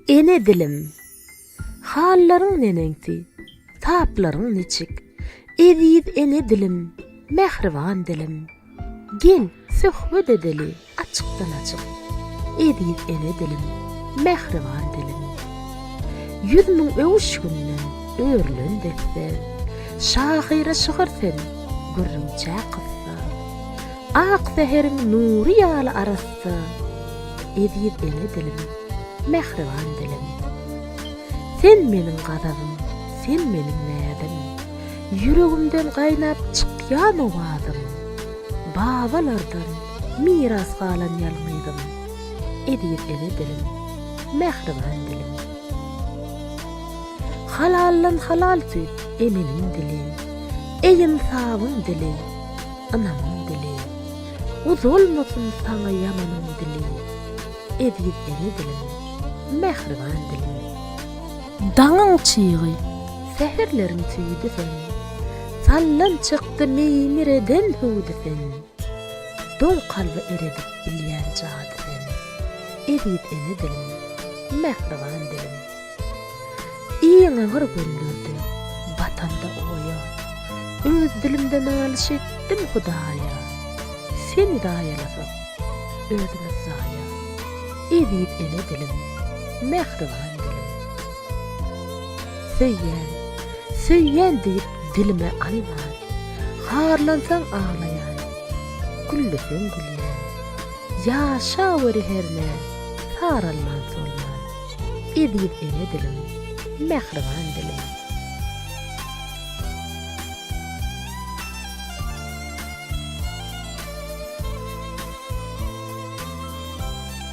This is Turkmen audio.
Ene dilim, hallaryň neneňti, taplaryň neçik. Ediýid ene dilim, mehriban dilim. Gel, söhbet edeli, açykdan açyk. Ediýid ene dilim, mehriban dilim. 100 000 öwüş günden örlen detse, şahyra şyhyrsen, gürrümçä kızsa. Ak seheriň nury ýaly arasy, ediýid ene dilim, mehriban dilim. Sen meniň gadabym, sen meniň nädim. Yüregimden gaýnap çykýan owazym. Babalardan miras galan ýalmydym. Ediýid ene dilim, mehriban dilim. Halallan halal tüýp emeniň dili. Eýin sabyň dili, anamyň dili. Uzulmasyn saňa ýamanyň dili. Ediýid ene dilim, mehriban dilim. Daňyň çygy, seherleriň tüýdi sen. Sallan çykdy meýmireden hüwdi sen. Dol kalby eredip bilýän jady sen. Ediýid ene dilim, mehriban dilim. Iýiňe bir gündürdi, batanda oýa. Öz dilimden alyş etdim Hudaýa. Seni daýalasak, özüne zaýa. Ediýid ene dilim, mehriban dilim. Söýýän diýip dilime alma. Harlansaň ağlaýan, güllüsen gülýän. Ýaşa weri herne, taralman solman. Ediýid ene dilim, mehriban dilim.